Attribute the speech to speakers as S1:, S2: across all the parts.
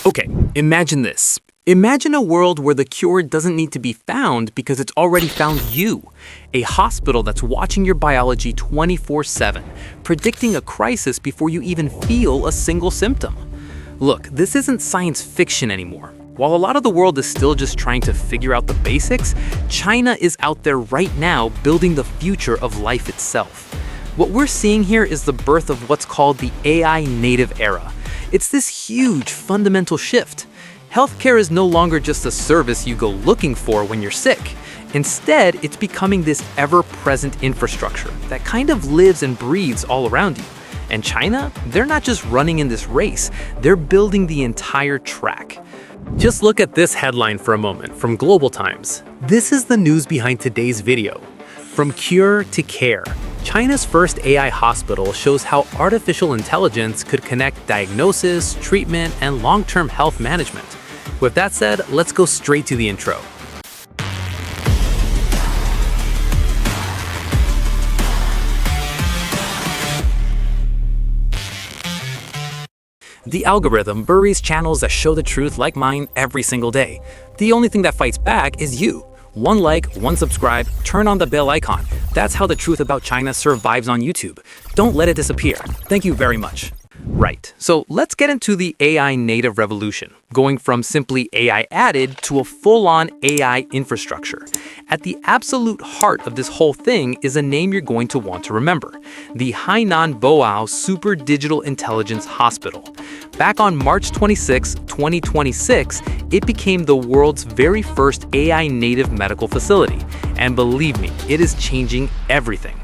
S1: Okay, imagine this. Imagine a world where the cure doesn't need to be found because it's already found you. A hospital that's watching your biology 24/7, predicting a crisis before you even feel a single symptom. Look, this isn't science fiction anymore. While a lot of the world is still just trying to figure out the basics, China is out there right now building the future of life itself. What we're seeing here is the birth of what's called the AI native era. It's this huge fundamental shift. Healthcare is no longer just a service you go looking for when you're sick. Instead, it's becoming this ever-present infrastructure that kind of lives and breathes all around you. And China, they're not just running in this race, they're building the entire track. Just look at this headline for a moment from Global Times. This is the news behind today's video. From cure to care. China's first AI hospital shows how artificial intelligence could connect diagnosis, treatment, and long-term health management. With that said, let's go straight to the intro. The algorithm buries channels that show the truth like mine every single day. The only thing that fights back is you. One like, one subscribe, turn on the bell icon. That's how the truth about China survives on YouTube. Don't let it disappear. Thank you very much. Right, so let's get into the AI native revolution, going from simply AI added to a full-on AI infrastructure. At the absolute heart of this whole thing is a name you're going to want to remember, the Hainan Boao Super Digital Intelligence Hospital. Back on March 26, 2026, it became the world's very first AI native medical facility. And believe me, it is changing everything.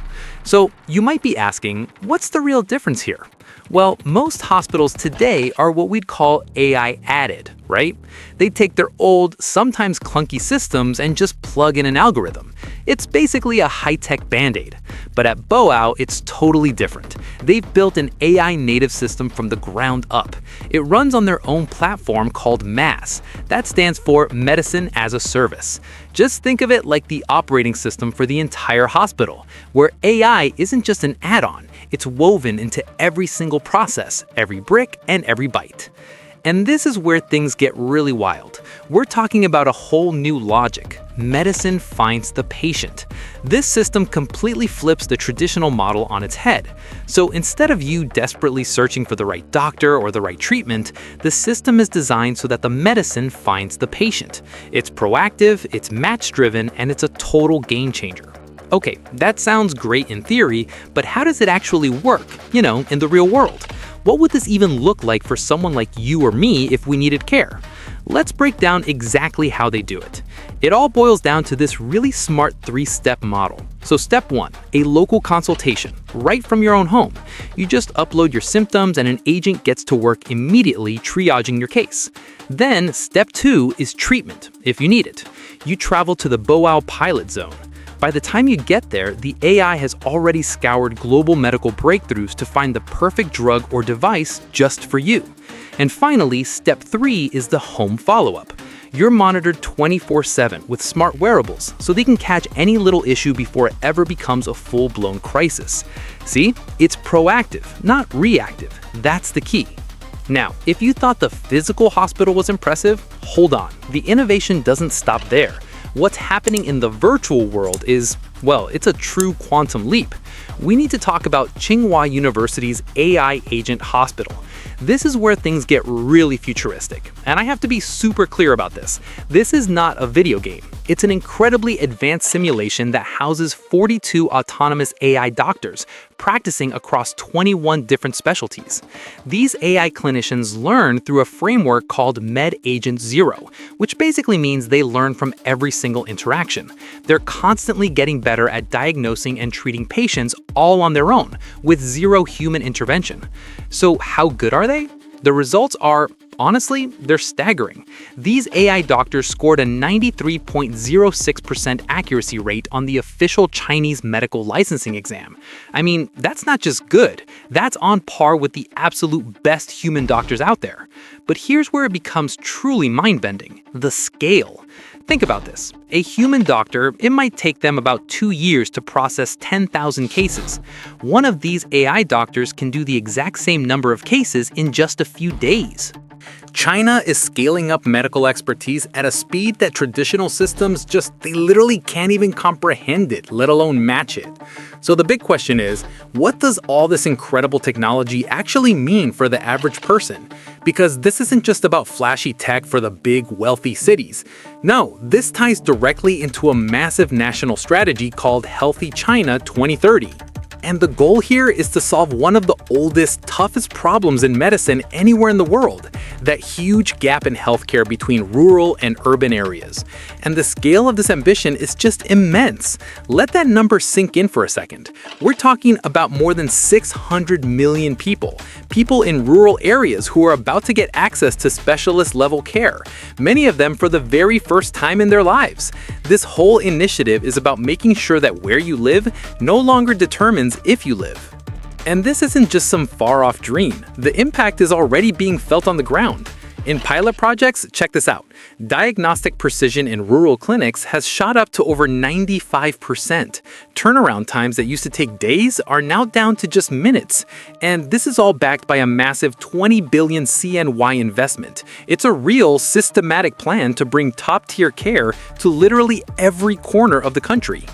S1: So you might be asking, what's the real difference here? Well, most hospitals today are what we'd call AI added, right? They take their old, sometimes clunky systems and just plug in an algorithm. It's basically a high-tech band-aid. But at Boao, it's totally different. They've built an AI native system from the ground up. It runs on their own platform called MaaS. That stands for Medicine as a Service. Just think of it like the operating system for the entire hospital, where AI isn't just an add-on, it's woven into every single process, every brick, and every byte. And this is where things get really wild. We're talking about a whole new logic. Medicine finds the patient. This system completely flips the traditional model on its head. So instead of you desperately searching for the right doctor or the right treatment, the system is designed so that the medicine finds the patient. It's proactive, it's match-driven, and it's a total game changer. Okay, that sounds great in theory, but how does it actually work, in the real world? What would this even look like for someone like you or me if we needed care? Let's break down exactly how they do it. It all boils down to this really smart 3-step model. So step 1, a local consultation, right from your own home. You just upload your symptoms and an agent gets to work immediately triaging your case. Then step 2 is treatment, if you need it. You travel to the Boao Pilot Zone. By the time you get there, the AI has already scoured global medical breakthroughs to find the perfect drug or device just for you. And finally, step 3 is the home follow-up. You're monitored 24/7 with smart wearables, so they can catch any little issue before it ever becomes a full-blown crisis. See, it's proactive, not reactive. That's the key. Now, if you thought the physical hospital was impressive, hold on. The innovation doesn't stop there. What's happening in the virtual world is, well, it's a true quantum leap. We need to talk about Tsinghua University's AI Agent Hospital. This is where things get really futuristic. And I have to be super clear about this. This is not a video game. It's an incredibly advanced simulation that houses 42 autonomous AI doctors practicing across 21 different specialties. These AI clinicians learn through a framework called MedAgent Zero, which basically means they learn from every single interaction. They're constantly getting better at diagnosing and treating patients all on their own, with zero human intervention. So how good are they? The results are, honestly, they're staggering. These AI doctors scored a 93.06% accuracy rate on the official Chinese medical licensing exam. I mean, that's not just good. That's on par with the absolute best human doctors out there. But here's where it becomes truly mind-bending: the scale. Think about this. A human doctor, it might take them about 2 years to process 10,000 cases. One of these AI doctors can do the exact same number of cases in just a few days. China is scaling up medical expertise at a speed that traditional systems they literally can't even comprehend it, let alone match it. So the big question is, what does all this incredible technology actually mean for the average person? Because this isn't just about flashy tech for the big, wealthy cities. No, this ties directly into a massive national strategy called Healthy China 2030. And the goal here is to solve one of the oldest, toughest problems in medicine anywhere in the world, that huge gap in healthcare between rural and urban areas. And the scale of this ambition is just immense. Let that number sink in for a second. We're talking about more than 600 million people in rural areas who are about to get access to specialist-level care, many of them for the very first time in their lives. This whole initiative is about making sure that where you live no longer determines if you live. And this isn't just some far-off dream. The impact is already being felt on the ground. In pilot projects, check this out. Diagnostic precision in rural clinics has shot up to over 95%. Turnaround times that used to take days are now down to just minutes. And this is all backed by a massive 20 billion CNY investment. It's a real, systematic plan to bring top-tier care to literally every corner of the country.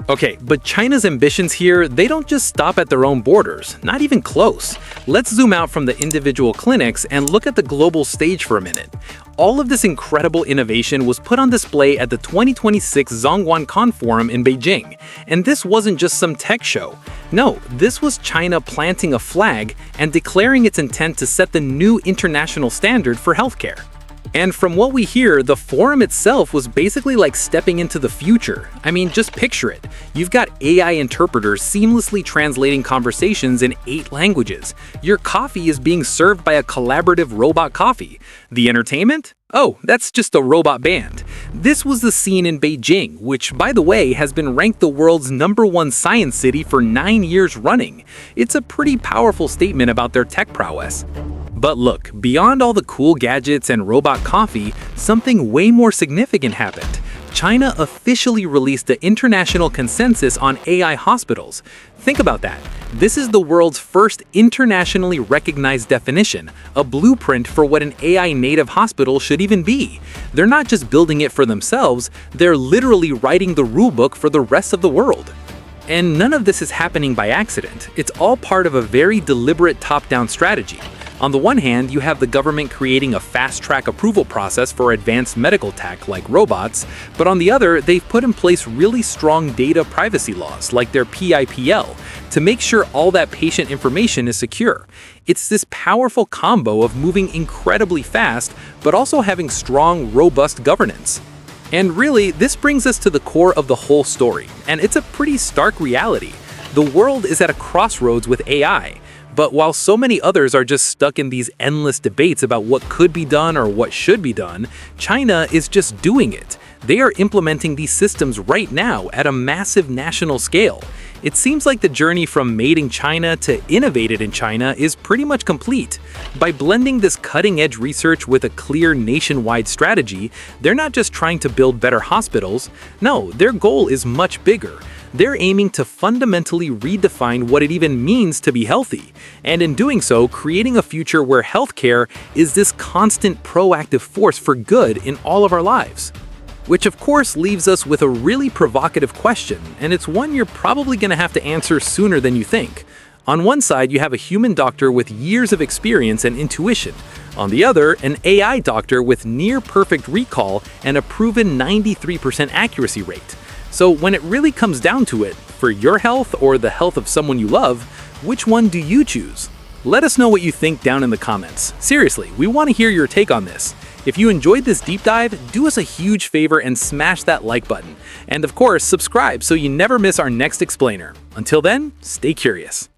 S1: Okay, but China's ambitions here, they don't just stop at their own borders, not even close. Let's zoom out from the individual clinics and look at the global stage for a minute. All of this incredible innovation was put on display at the 2026 Zhongguancun Forum in Beijing. And this wasn't just some tech show. No, this was China planting a flag and declaring its intent to set the new international standard for healthcare. And from what we hear, the forum itself was basically like stepping into the future. I mean, just picture it. You've got AI interpreters seamlessly translating conversations in 8 languages. Your coffee is being served by a collaborative robot coffee. The entertainment? Oh, that's just a robot band. This was the scene in Beijing, which, by the way, has been ranked the world's #1 science city for 9 years running. It's a pretty powerful statement about their tech prowess. But look, beyond all the cool gadgets and robot coffee, something way more significant happened. China officially released the international consensus on AI hospitals. Think about that. This is the world's first internationally recognized definition, a blueprint for what an AI-native hospital should even be. They're not just building it for themselves, they're literally writing the rulebook for the rest of the world. And none of this is happening by accident. It's all part of a very deliberate top-down strategy. On the one hand, you have the government creating a fast-track approval process for advanced medical tech like robots, but on the other, they've put in place really strong data privacy laws like their PIPL to make sure all that patient information is secure. It's this powerful combo of moving incredibly fast, but also having strong, robust governance. And really, this brings us to the core of the whole story, and it's a pretty stark reality. The world is at a crossroads with AI. But while so many others are just stuck in these endless debates about what could be done or what should be done, China is just doing it. They are implementing these systems right now at a massive national scale. It seems like the journey from made in China to innovated in China is pretty much complete. By blending this cutting-edge research with a clear nationwide strategy, they're not just trying to build better hospitals. No, their goal is much bigger. They're aiming to fundamentally redefine what it even means to be healthy, and in doing so, creating a future where healthcare is this constant proactive force for good in all of our lives. Which of course leaves us with a really provocative question, and it's one you're probably going to have to answer sooner than you think. On one side, you have a human doctor with years of experience and intuition. On the other, an AI doctor with near-perfect recall and a proven 93% accuracy rate. So when it really comes down to it, for your health or the health of someone you love, which one do you choose? Let us know what you think down in the comments. Seriously, we want to hear your take on this. If you enjoyed this deep dive, do us a huge favor and smash that like button. And of course, subscribe so you never miss our next explainer. Until then, stay curious.